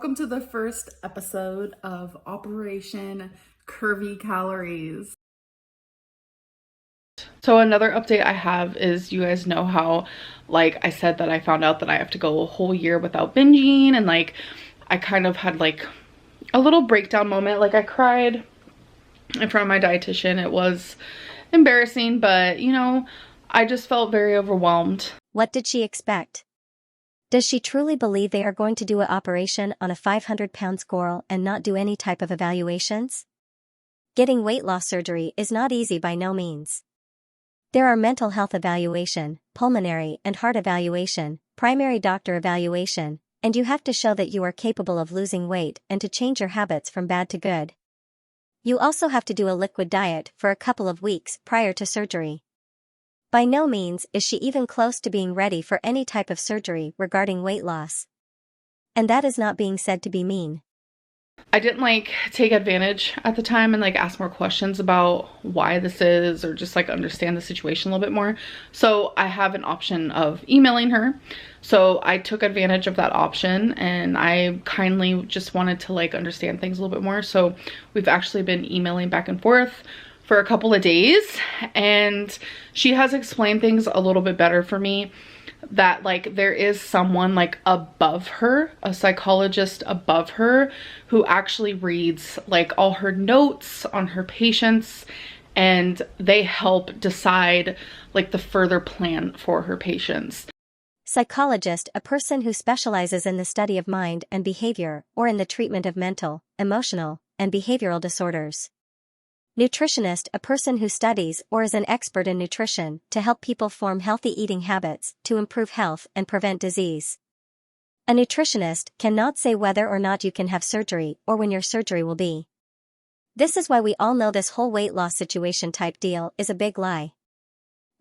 Welcome to the first episode of Operation Curvy Calories. So another update I have is, you guys know how, like I said, that I found out that I have to go a whole year without binging, and like I kind of had like a little breakdown moment. Like I cried in front of my dietitian. It was embarrassing, but you know, I just felt very overwhelmed. What did she expect? Does she truly believe they are going to do an operation on a 500-pound squirrel and not do any type of evaluations? Getting weight loss surgery is not easy by no means. There are mental health evaluation, pulmonary and heart evaluation, primary doctor evaluation, and you have to show that you are capable of losing weight and to change your habits from bad to good. You also have to do a liquid diet for a couple of weeks prior to surgery. By no means is she even close to being ready for any type of surgery regarding weight loss. And that is not being said to be mean. I didn't like take advantage at the time and like ask more questions about why this is, or just like understand the situation a little bit more. So I have an option of emailing her. So I took advantage of that option, and I kindly just wanted to like understand things a little bit more. So we've actually been emailing back and forth for a couple of days, and she has explained things a little bit better for me, that like there is someone like above her, a psychologist above her, who actually reads like all her notes on her patients, and they help decide like the further plan for her patients. Psychologist, a person who specializes in the study of mind and behavior, or in the treatment of mental, emotional, and behavioral disorders. Nutritionist, a person who studies or is an expert in nutrition to help people form healthy eating habits to improve health and prevent disease. A nutritionist cannot say whether or not you can have surgery or when your surgery will be. This is why we all know this whole weight loss situation type deal is a big lie.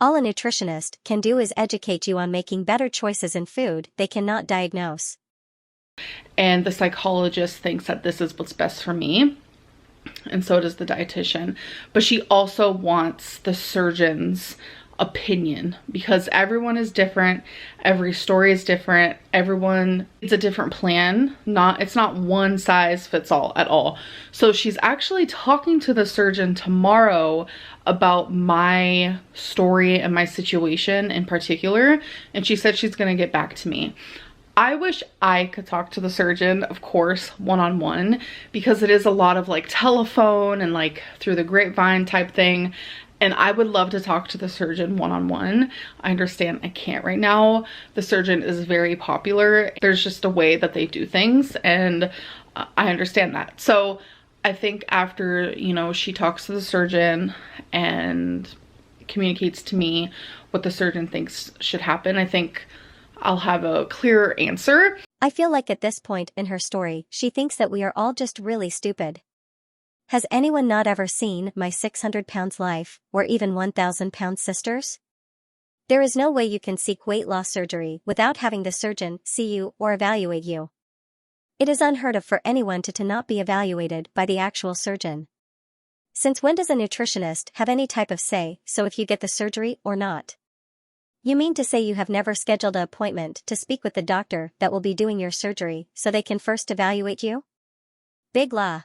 All a nutritionist can do is educate you on making better choices in food. They cannot diagnose. And the psychologist thinks that this is what's best for me, and so does the dietitian, but she also wants the surgeon's opinion, because everyone is different, every story is different, everyone needs a different plan. It's not one size fits all at all. So she's actually talking to the surgeon tomorrow about my story and my situation in particular, and she said she's going to get back to me. I wish I could talk to the surgeon, of course, one-on-one, because it is a lot of like telephone and like through the grapevine type thing. And I would love to talk to the surgeon one-on-one. I understand I can't right now. The surgeon is very popular. There's just a way that they do things, and I understand that. So I think after, you know, she talks to the surgeon and communicates to me what the surgeon thinks should happen, I think I'll have a clearer answer. I feel like at this point in her story, she thinks that we are all just really stupid. Has anyone not ever seen My 600 Pounds Life, or even 1,000 Pound Sisters? There is no way you can seek weight loss surgery without having the surgeon see you or evaluate you. It is unheard of for anyone to not be evaluated by the actual surgeon. Since when does a nutritionist have any type of say so if you get the surgery or not? You mean to say you have never scheduled an appointment to speak with the doctor that will be doing your surgery so they can first evaluate you? Big lie.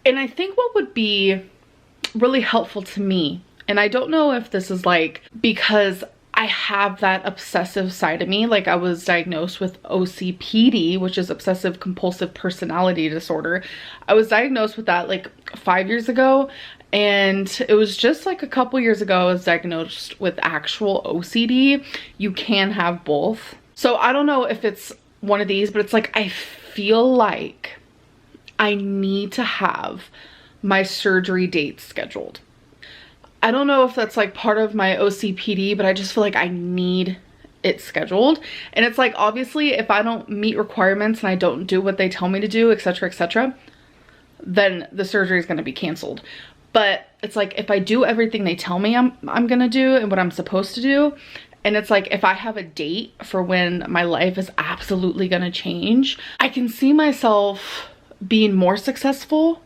And I think what would be really helpful to me, and I don't know if this is like because I have that obsessive side of me, like I was diagnosed with OCPD, which is obsessive compulsive personality disorder. I was diagnosed with that like 5 years ago. And it was just like a couple years ago I was diagnosed with actual OCD. You can have both. So I don't know if it's one of these, but it's like I feel like I need to have my surgery date scheduled. I don't know if that's like part of my OCPD, but I just feel like I need it scheduled. And it's like, obviously, if I don't meet requirements and I don't do what they tell me to do, etc., then the surgery is going to be canceled. But it's like, if I do everything they tell me I'm gonna do and what I'm supposed to do, and it's like, if I have a date for when my life is absolutely gonna change, I can see myself being more successful.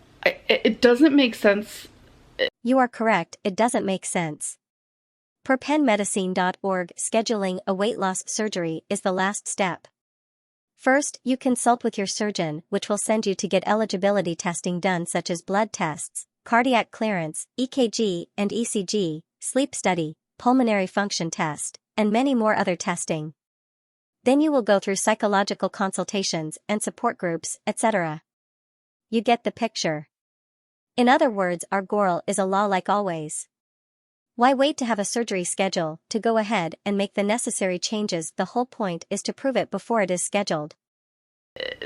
It doesn't make sense. You are correct, it doesn't make sense. Per penmedicine.org, scheduling a weight loss surgery is the last step. First, you consult with your surgeon, which will send you to get eligibility testing done, such as blood tests, cardiac clearance, EKG and ECG, sleep study, pulmonary function test, and many more other testing. Then you will go through psychological consultations and support groups, etc. You get the picture. In other words, our girl is a law like always. Why wait to have a surgery schedule to go ahead and make the necessary changes? The whole point is to prove it before it is scheduled.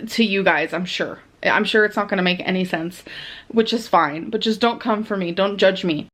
To you guys, I'm sure. I'm sure it's not going to make any sense, which is fine, but just don't come for me. Don't judge me.